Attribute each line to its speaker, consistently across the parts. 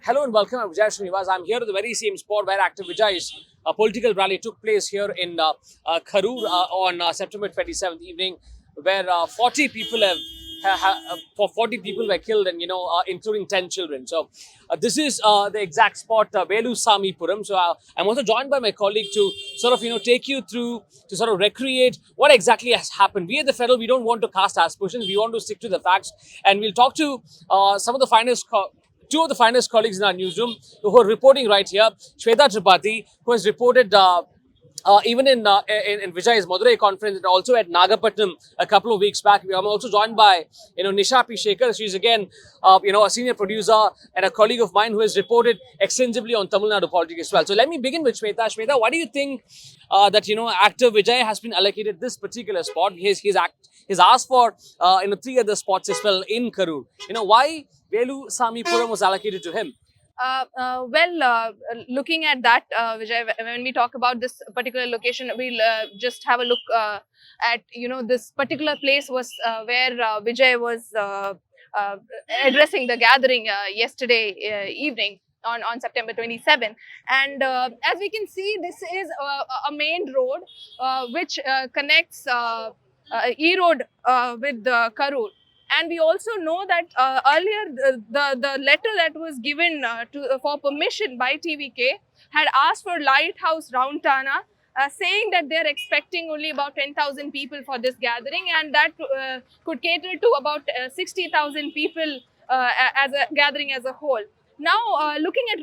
Speaker 1: Hello and welcome. I'm Vijay Srinivas. I'm here at the very same spot where Active Vijay's political rally took place here in Kharoor on September 27th evening, where 40 people for 40 people were killed, and including 10 children. So this is the exact spot, Velusamy Puram. So I'm also joined by my colleague to sort of take you through, to sort of recreate what exactly has happened. We at the Federal, we don't want to cast aspersions. We want to stick to the facts, and we'll talk to some of the finest. Two of the finest colleagues in our newsroom who are reporting right here. Shweta Tripathi, who has reported even in Vijay's Madurai conference and also at Nagapattinam a couple of weeks back. I'm also joined by Nisha P. Shekhar. She's again a senior producer and a colleague of mine who has reported extensively on Tamil Nadu politics as well. So let me begin with Shweta. Shweta, why do you think that actor Vijay has been allocated this particular spot? He's asked for 3 other spots as well in Kharoor. Why Velusamy Puram was allocated to him?
Speaker 2: Looking at that, Vijay, when we talk about this particular location, we'll just have a look at, this particular place was where Vijay was addressing the gathering yesterday evening on September 27. And as we can see, this is a main road which connects E-Road with Kharoor. And we also know that earlier the letter that was given for permission by TVK had asked for Lighthouse Roundtana, saying that they're expecting only about 10,000 people for this gathering, and that could cater to about 60,000 people as a gathering as a whole. Now, looking at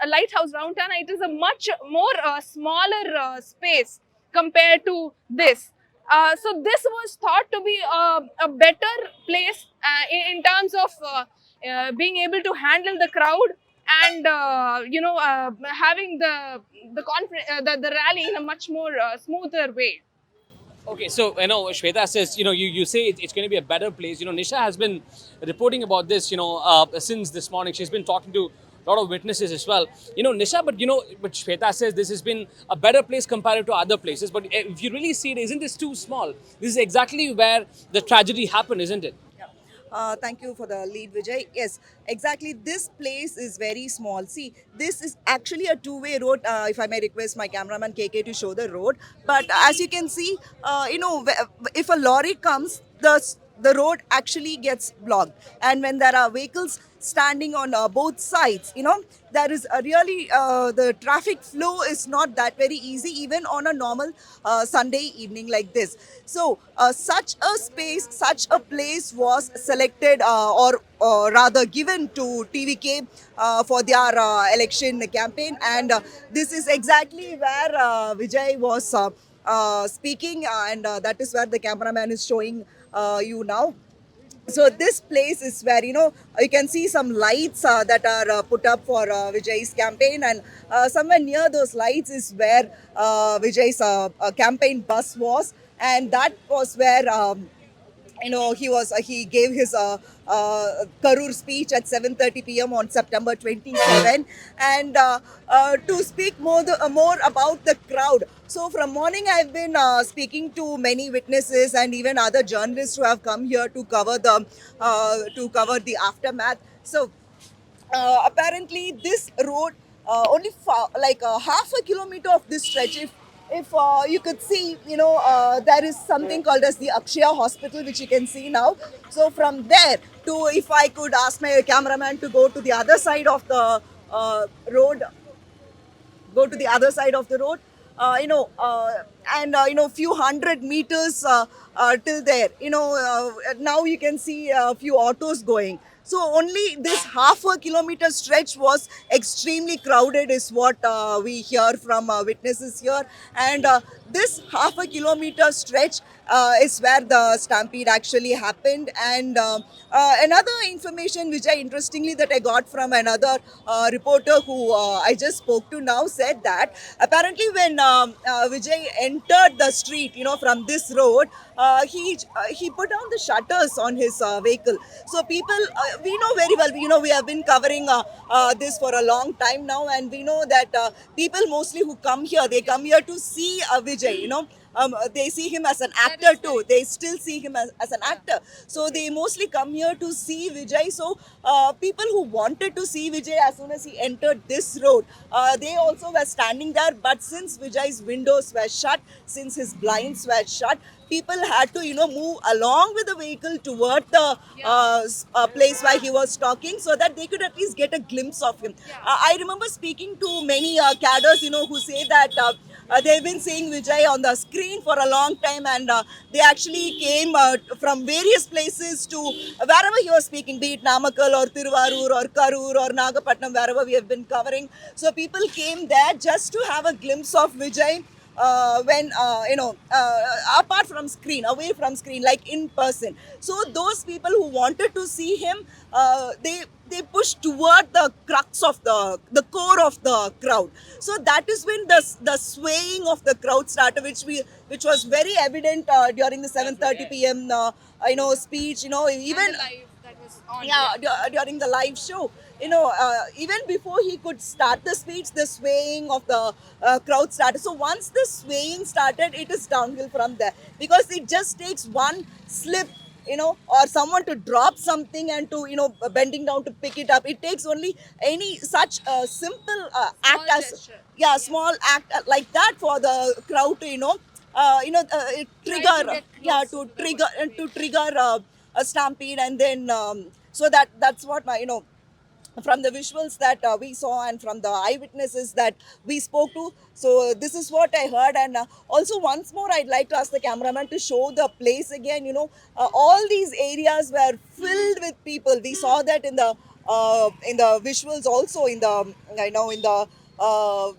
Speaker 2: Lighthouse Roundtana, it is a much more smaller space compared to this. So this was thought to be a better place in terms of being able to handle the crowd and having the rally in a much more smoother way.
Speaker 1: Okay, so Shweta says you say it's going to be a better place. Nisha has been reporting about this since this morning. She's been talking to a lot of witnesses as well. Nisha, but Shweta says this has been a better place compared to other places. But if you really see it, isn't this too small? This is exactly where the tragedy happened, isn't it?
Speaker 3: Thank you for the lead, Vijay. Yes, exactly. This place is very small. See, this is actually a two-way road. If I may request my cameraman KK to show the road. But as you can see, if a lorry comes, the road actually gets blocked. And when there are vehicles standing on both sides, there is a really, the traffic flow is not that very easy, even on a normal Sunday evening like this. So such a space, such a place was selected or rather given to TVK for their election campaign. And this is exactly where Vijay was speaking, and that is where the cameraman is showing you now. So this place is where you can see some lights that are put up for Vijay's campaign, and somewhere near those lights is where Vijay's campaign bus was, and that was where he gave his Kharoor speech at 7:30 p.m. on September 27, and to speak more about the crowd. So from morning I've been speaking to many witnesses and even other journalists who have come here to cover the aftermath. So apparently this road only half a kilometer of this stretch, if you could see, there is something called as the Akshaya Hospital, which you can see now. So from there to, if I could ask my cameraman to go to the other side of the road, few hundred meters till there. Now you can see a few autos going. So only this half a kilometer stretch was extremely crowded, is what we hear from witnesses here. And this half a kilometer stretch is where the stampede actually happened. And another information, which interestingly that I got from another reporter who I just spoke to now, said that apparently when Vijay entered the street, from this road, he put down the shutters on his vehicle. So people, we know very well, we have been covering this for a long time now, and we know that people mostly who come here, they come here to see Vijay Vijay, you know. They see him as an actor too. They still see him as an actor. So they mostly come here to see Vijay. So people who wanted to see Vijay as soon as he entered this road, they also were standing there. But since Vijay's windows were shut, since his blinds were shut, people had to, you know, move along with the vehicle toward the place where he was talking, so that they could at least get a glimpse of him. I remember speaking to many cadres, you know, who say that they've been seeing Vijay on the screen for a long time, and they actually came from various places to wherever he was speaking, be it Namakkal or Tiruvarur or Karur or Nagapatnam, wherever we have been covering. So people came there just to have a glimpse of Vijay. When apart from screen, away from screen, like in person. So those people who wanted to see him, they pushed toward the crux of the core of the crowd. So that is when the swaying of the crowd started, which was very evident during the 7:30 p.m. Speech. You know, even
Speaker 2: That was on.
Speaker 3: during the live show, you know, even before he could start the speech, the swaying of the crowd started. So once the swaying started, it is downhill from there, because it just takes one slip, you know, or someone to drop something and to, you know, bending down to pick it up. It takes only any such simple act as
Speaker 2: gesture.
Speaker 3: small act like that for the crowd to, trigger,
Speaker 2: get close
Speaker 3: to
Speaker 2: to the
Speaker 3: trigger a stampede. And then so that's what my, you know, from the visuals that we saw and from the eyewitnesses that we spoke to. So this is what I heard. And also once more, I'd like to ask the cameraman to show the place again. You know, all these areas were filled with people. We saw that in the visuals, also in the, in the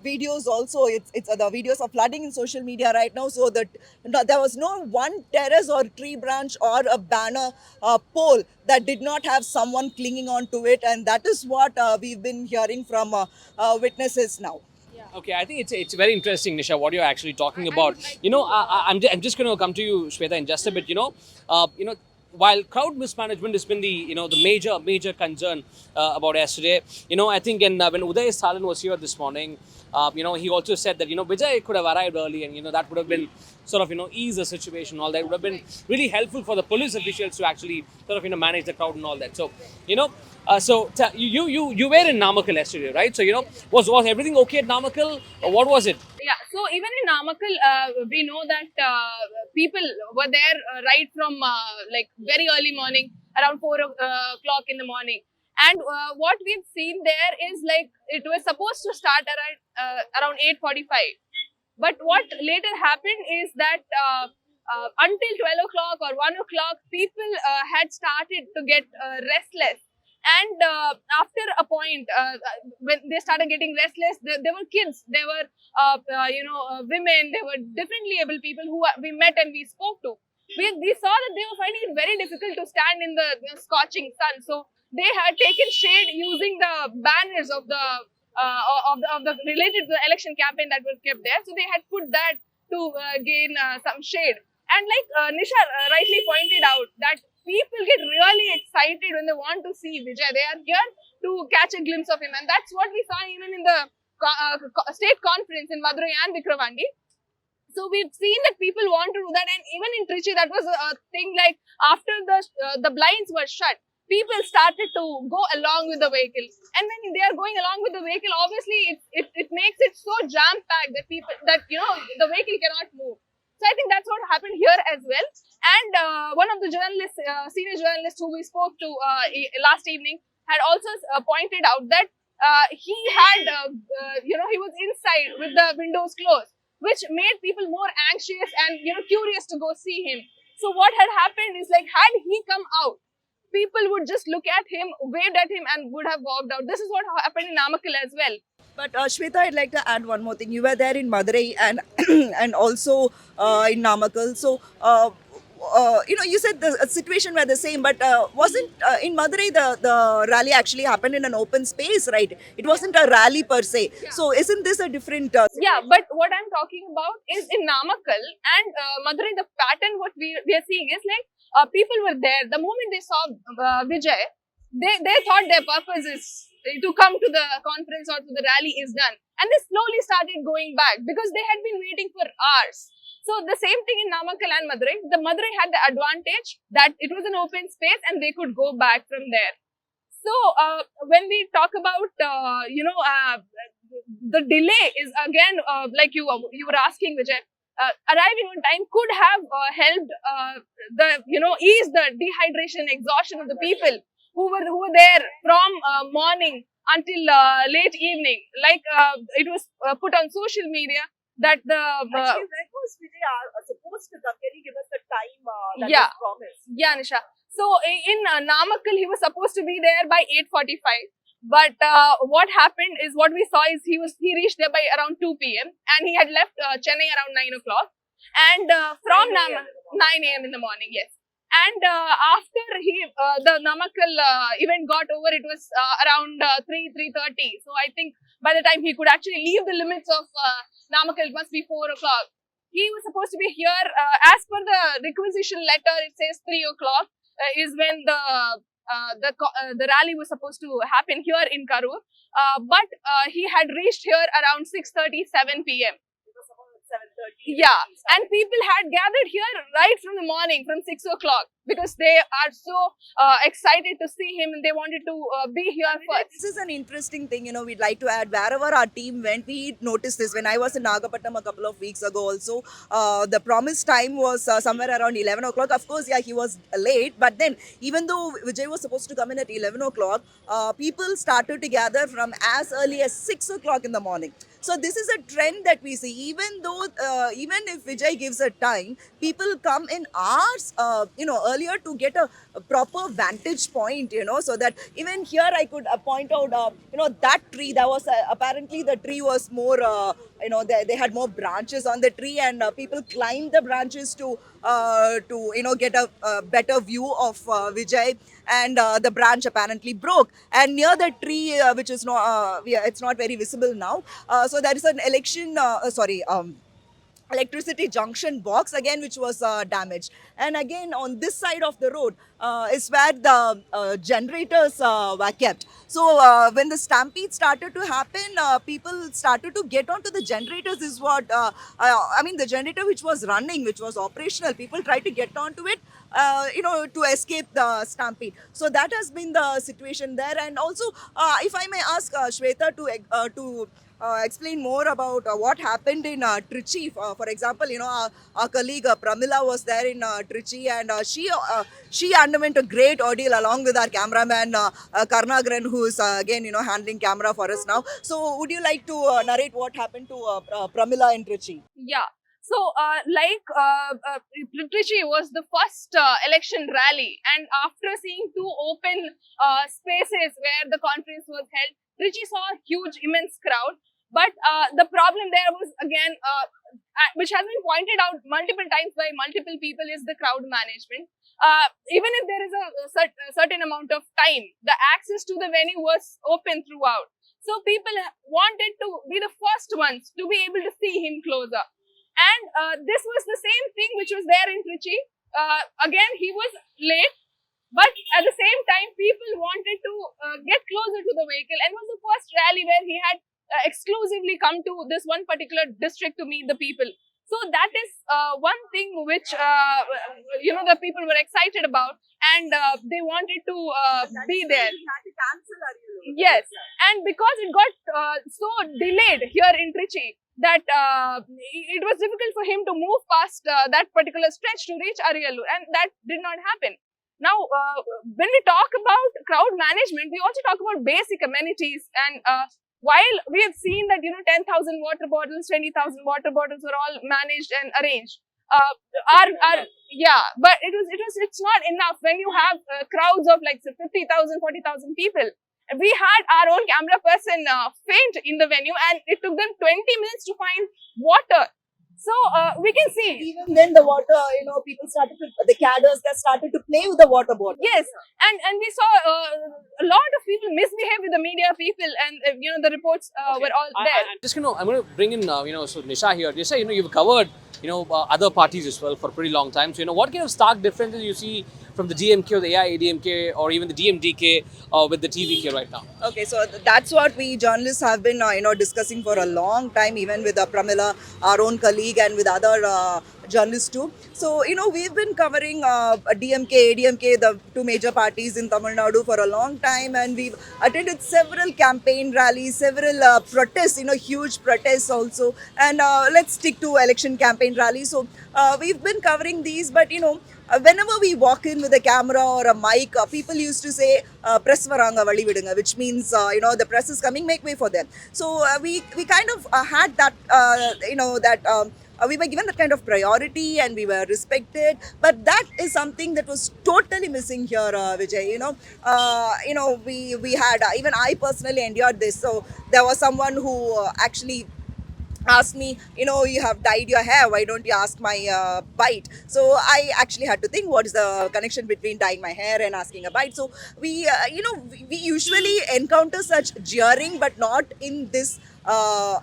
Speaker 3: videos also. It's the videos are flooding in social media right now. So that there was no one terrace or tree branch or a banner pole that did not have someone clinging on to it, and that is what we've been hearing from witnesses now.
Speaker 1: Okay, I think it's very interesting, Nisha, what you're actually talking about. I'm just going to come to you, Shweta, in just a bit. While crowd mismanagement has been the major concern about yesterday. I think when Uday Salan was here this morning, he also said that Vijay could have arrived early, and that would have been sort of ease the situation. All that would have been really helpful for the police officials to actually sort of manage the crowd and all that. So you were in Namakkal yesterday, right? So was everything okay at Namakkal, or what was it?
Speaker 2: Yeah, so even in Namakkal, we know that people were there right from like very early morning, around 4 o'clock in the morning. And what we've seen there is like it was supposed to start around 8:45. But what later happened is that until 12 o'clock or 1 o'clock, people had started to get restless. And after a point, when they started getting restless, there were kids, there were women, there were differently able people who we met and we spoke to. We saw that they were finding it very difficult to stand in the scorching sun. So they had taken shade using the banners of the related to the election campaign that were kept there. So they had put that to gain some shade. And like Nisha rightly pointed out, that people get really excited when they want to see Vijay. They are here to catch a glimpse of him, and that's what we saw even in the state conference in Madurai and Vikravandi. So we've seen that people want to do that, and even in Trichy, that was a thing. Like after the blinds were shut, people started to go along with the vehicle, and when they are going along with the vehicle, obviously it makes it so jam packed that the vehicle cannot move. So I think that's what happened here as well. And one of the journalists, senior journalists who we spoke to last evening, had also pointed out that he had, he was inside with the windows closed, which made people more anxious and curious to go see him. So what had happened is, like, had he come out, people would just look at him, waved at him, and would have walked out. This is what happened in Namakkal as well.
Speaker 3: But Shweta, I'd like to add one more thing. You were there in Madurai and and also in Namakkal. So, you said the situation were the same, but wasn't in Madurai the rally actually happened in an open space, right? It wasn't a rally per se.
Speaker 2: Yeah.
Speaker 3: So, isn't this a different?
Speaker 2: Yeah, but what I'm talking about is in Namakkal and Madurai, the pattern what we are seeing is like people were there. The moment they saw Vijay, they thought their purpose is to come to the conference or to the rally is done. And they slowly started going back because they had been waiting for hours. So the same thing in Namakkal and Madurai. The Madurai had the advantage that it was an open space and they could go back from there. So when we talk about the delay is again like you were asking, Vijay. Arriving on time could have helped ease the dehydration, exhaustion of the people who were there from morning until late evening. Like it was put on social media that the
Speaker 3: Actually, when was Vijay supposed to come? Can you give us the time that
Speaker 2: Yeah.
Speaker 3: was promised?
Speaker 2: Yeah, Nisha. So in Namakkal, he was supposed to be there by 8:45. But what happened is, what we saw is he reached there by around 2 p.m. and he had left Chennai around 9 o'clock. And from 9 a.m. in the morning, yes. And after the Namakkal event got over, it was around 3:30. So I think by the time he could actually leave the limits of Namakkal, it must be 4 o'clock. He was supposed to be here as per the requisition letter. It says 3 o'clock is when the rally was supposed to happen here in Karur, but he had reached here around 6:37 p.m.
Speaker 3: It was about 7:30.
Speaker 2: Yeah, and people had gathered here right from the morning, from 6 o'clock, because they are so excited to see him and they wanted to be here first.
Speaker 3: This is an interesting thing, we'd like to add. Wherever our team went, we noticed this. When I was in Nagapattinam a couple of weeks ago also, the promised time was somewhere around 11 o'clock. Of course, yeah, he was late. But then, even though Vijay was supposed to come in at 11 o'clock, people started to gather from as early as 6 o'clock in the morning. So this is a trend that we see. Even if Vijay gives a time, people come in hours, earlier to get a proper vantage point, so that even here I could point out, that tree, that was apparently the tree was more, they had more branches on the tree, and people climbed the branches to get a better view of Vijay, and the branch apparently broke, and near the tree, which is not, it's not very visible now. So there is an electricity junction box again, which was damaged. And again, on this side of the road is where the generators were kept. So when the stampede started to happen, people started to get onto the generators. Is what the generator which was running, which was operational, people tried to get onto it, to escape the stampede. So that has been the situation there. And also, if I may ask Shweta to explain more about what happened in Trichy. For example, our colleague Pramila was there in Trichy, and she underwent a great ordeal along with our cameraman Karnagaran, who is again handling camera for us now. So would you like to narrate what happened to Pramila in Trichy?
Speaker 2: Yeah. So, Trichy was the first election rally, and after seeing two open spaces where the conference was held, Trichy saw a huge, immense crowd. But the problem there was, again, which has been pointed out multiple times by multiple people, is the crowd management. Even if there is a certain amount of time, the access to the venue was open throughout. So people wanted to be the first ones to be able to see him closer. And this was the same thing which was there in Trichy. Again, he was late, but at the same time, people wanted to get closer to the vehicle, and was the first rally where he had exclusively come to this one particular district to meet the people. So that is one thing which the people were excited about, and they wanted to be there. Yes, and because it got so delayed here in Trichy, that it was difficult for him to move past that particular stretch to reach Ariyallur, and that did not happen. Now, when we talk about crowd management, we also talk about basic amenities. And while we have seen that 10,000 water bottles, 20,000 water bottles were all managed and arranged, but it's not enough when you have crowds of like 50,000, 40,000 people. We had our own camera person faint in the venue, and it took them 20 minutes to find water. So we can see.
Speaker 3: Even then, the water, people started the cadres that started to play with the water bottle.
Speaker 2: Yes, and we saw a lot of people misbehave with the media people, and the reports were all there.
Speaker 1: I'm going to bring in so Nisha here. Nisha, you've covered other parties as well for a pretty long time. So, what kind of stark differences you see from the DMK or the AIADMK or even the DMDK with the TVK right now?
Speaker 3: Okay, so that's what we journalists have been, discussing for a long time, even with Pramila, our own colleague, and with other journalists too. So, we've been covering DMK, ADMK, the two major parties in Tamil Nadu for a long time, and we've attended several campaign rallies, several protests, huge protests also. And let's stick to election campaign rallies. So, we've been covering these, but, whenever we walk in with a camera or a mic, people used to say, press varanga vali vidunga, which means, the press is coming, make way for them. So we kind of had that, we were given that kind of priority and we were respected, but that is something that was totally missing here, Vijay. We had, even I personally endured this. So there was someone who actually asked me, you have dyed your hair, why don't you ask my bite? So I actually had to think, what is the connection between dyeing my hair and asking a bite? So we usually encounter such jeering, but not in this not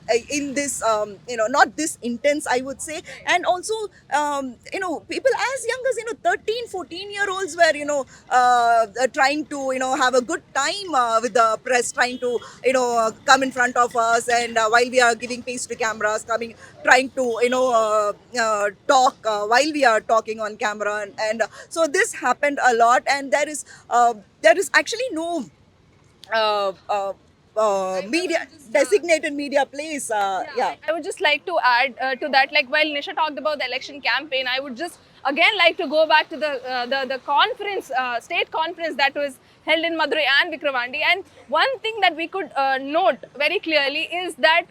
Speaker 3: this intense, I would say. And also, people as young as 13, 14-year-olds were trying to have a good time with the press, trying to come in front of us, and while we are giving face to cameras, trying to talk while we are talking on camera, and so this happened a lot. And there is actually no media designated media place. Yeah.
Speaker 2: I would just like to add to that, like while Nisha talked about the election campaign, I would just again like to go back to the conference, state conference that was held in Madurai and Vikravandi. And one thing that we could note very clearly is that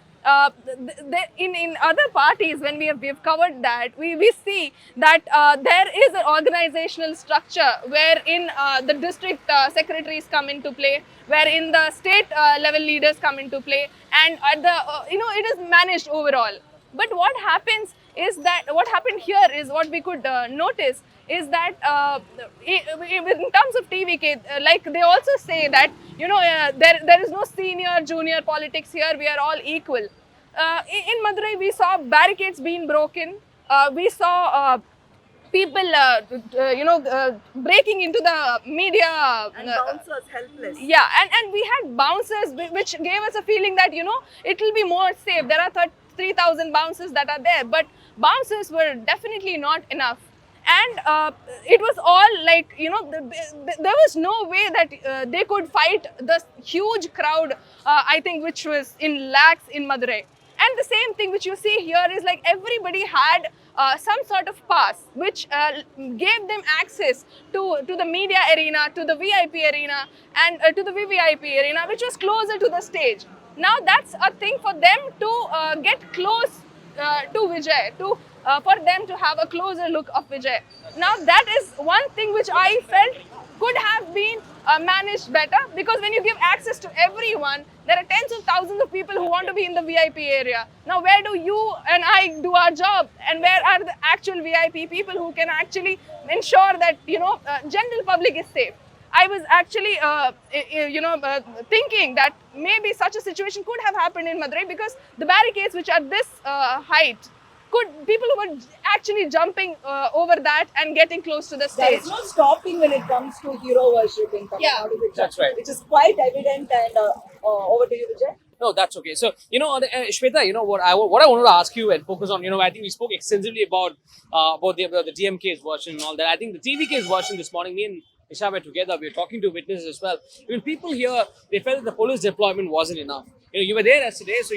Speaker 2: in other parties, when we have covered that, we see that there is an organizational structure wherein the district secretaries come into play, wherein the state level leaders come into play, and at the it is managed overall. But what happens is that what happened here is what we could notice is that in terms of TVK, like they also say that there is no senior junior politics here, we are all equal. In Madurai, we saw barricades being broken, we saw people breaking into the media,
Speaker 3: And bouncers helpless.
Speaker 2: yeah, and we had bouncers which gave us a feeling that it will be more safe. There are 3,000 bouncers that are there, but bouncers were definitely not enough. And it was all like, there was no way that they could fight the huge crowd, I think, which was in lakhs in Madurai. And the same thing which you see here is like everybody had some sort of pass which gave them access to the media arena, to the VIP arena, and to the VVIP arena, which was closer to the stage. Now that's a thing for them to get close to Vijay, for them to have a closer look of Vijay. Now that is one thing which I felt could have been managed better, because when you give access to everyone, there are tens of thousands of people who want to be in the VIP area. Now where do you and I do our job, and where are the actual VIP people who can actually ensure that general public is safe? I was actually thinking that maybe such a situation could have happened in Madurai, because the barricades which are this height, people who were actually jumping over that and getting close to the
Speaker 3: There
Speaker 2: stage.
Speaker 3: is no stopping when it comes to hero worship in Tamil
Speaker 2: Yeah.
Speaker 3: Nadu,
Speaker 1: That's right.
Speaker 3: which is quite evident. And over to you, Vijay.
Speaker 1: No, that's okay. So, Shweta, what I wanted to ask you and focus on, I think we spoke extensively about the DMK's version and all that. I think the TVK's version this morning, me and Isha were together, we were talking to witnesses as well. Even people here, they felt that the police deployment wasn't enough. You were there yesterday, so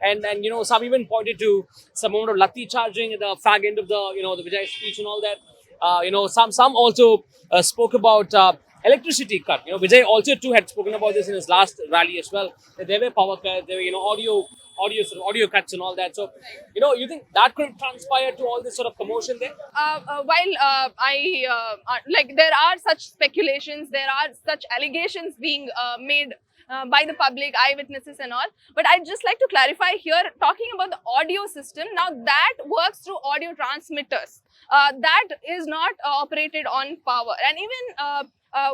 Speaker 1: and some even pointed to some amount of Lati charging at the fag end of the Vijay speech and all that. Some also spoke about electricity cut. Vijay also too had spoken about this in his last rally as well. That there were power cuts, there were audio cuts and all that. So you think that could transpire to all this sort of commotion there?
Speaker 2: While like there are such speculations, there are such allegations being made by the public, eyewitnesses and all. But I'd just like to clarify here, talking about the audio system. Now that works through audio transmitters. That is not operated on power. And even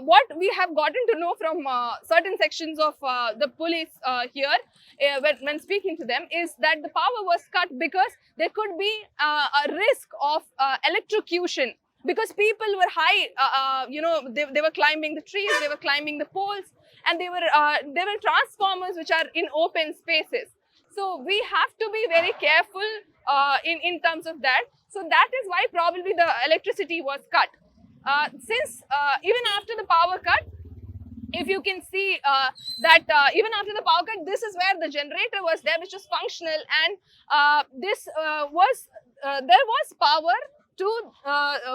Speaker 2: what we have gotten to know from certain sections of the police here when speaking to them is that the power was cut because there could be a risk of electrocution, because people were high, they were climbing the trees, they were climbing the poles, and there were transformers which are in open spaces. So we have to be very careful in terms of that. So that is why probably the electricity was cut. Since even after the power cut, if you can see that even after the power cut, this is where the generator was there, which was functional, and there was power to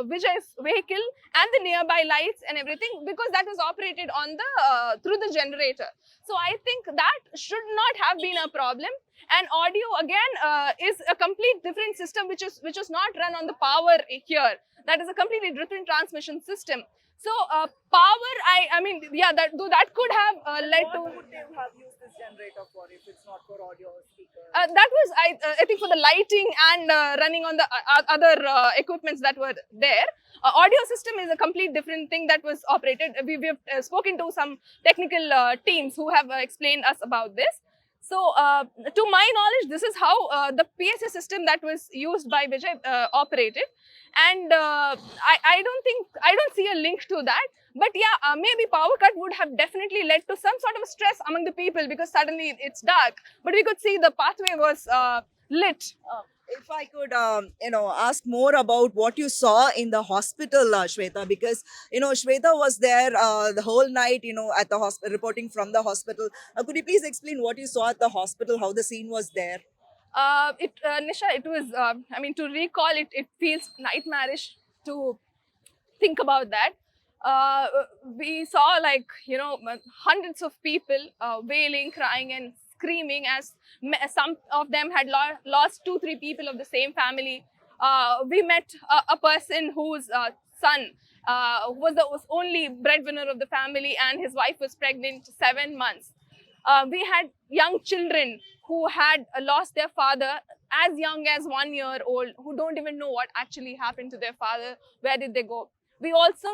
Speaker 2: Vijay's vehicle and the nearby lights and everything, because that was operated on the through the generator. So I think that should not have been a problem. And audio again is a complete different system, which is not run on the power here. That is a completely different transmission system. So power, I mean, yeah, that could have led to.
Speaker 3: What would they have used this generator for if it's not for audio or speaker?
Speaker 2: That was, I think, for the lighting and running on the other equipments that were there. Audio system is a complete different thing that was operated. We've spoken to some technical teams who have explained us about this. So, to my knowledge, this is how the PSA system that was used by Vijay operated, and I don't see a link to that. But yeah, maybe power cut would have definitely led to some sort of stress among the people, because suddenly it's dark. But we could see the pathway was lit.
Speaker 3: If I could, ask more about what you saw in the hospital, Shweta, because, Shweta was there the whole night, at the hospital, reporting from the hospital. Could you please explain what you saw at the hospital, how the scene was there?
Speaker 2: Nisha, it was, I mean, to recall it, it feels nightmarish to think about that. We saw, like, hundreds of people wailing, crying and screaming, as some of them had lost 2-3 people of the same family. We met a person whose son was the only breadwinner of the family, and his wife was pregnant 7 months. We had young children who had lost their father as young as 1 year old, who don't even know what actually happened to their father, where did they go. We also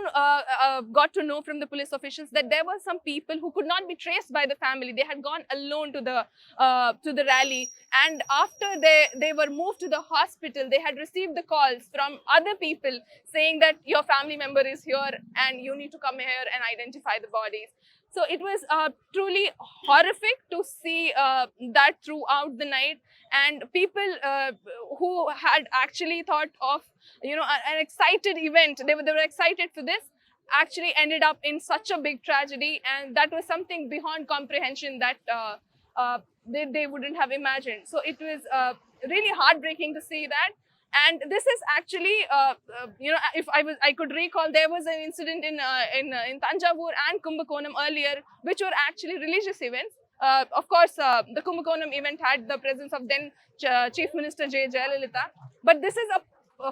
Speaker 2: got to know from the police officials that there were some people who could not be traced by the family. They had gone alone to the rally, and after they were moved to the hospital, they had received the calls from other people saying that your family member is here and you need to come here and identify the bodies. So it was truly horrific to see that throughout the night, and people who had actually thought of an excited event, they were excited for this, actually ended up in such a big tragedy, and that was something beyond comprehension that they wouldn't have imagined. So it was really heartbreaking to see that. And this is actually, if I could recall, there was an incident in Thanjavur and Kumbakonam earlier, which were actually religious events. Of course, the Kumbakonam event had the presence of then Chief Minister J. Jayalalitha. But this is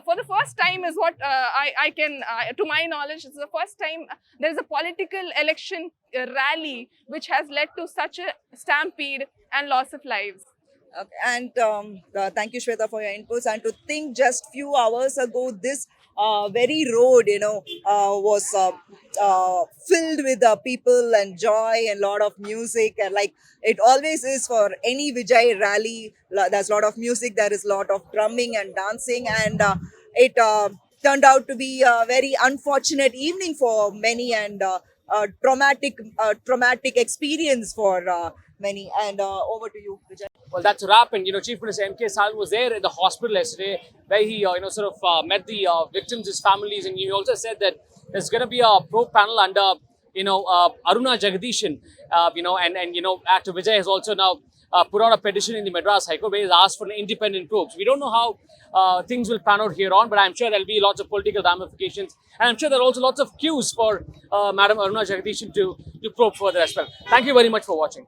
Speaker 2: for the first time, is what I can, to my knowledge, it's the first time there is a political election rally which has led to such a stampede and loss of lives.
Speaker 3: Okay, and thank you, Shweta, for your inputs. And to think, just few hours ago, this very road, was filled with people and joy and lot of music, and like it always is for any Vijay rally. There's a lot of music, there is a lot of drumming and dancing, and it turned out to be a very unfortunate evening for many, and traumatic experience for many. And over to you, Vijay.
Speaker 1: Well, that's a wrap. And, Chief Minister M.K. Stalin was there in the hospital yesterday, where he, met the victims' families. And he also said that there's going to be a probe panel under, Aruna Jagdishan, and Actor Vijay has also now put out a petition in the Madras High Court where he's asked for an independent probe. So we don't know how things will pan out here on, but I'm sure there'll be lots of political ramifications. And I'm sure there are also lots of cues for Madam Aruna Jagdishan to probe further as well. Thank you very much for watching.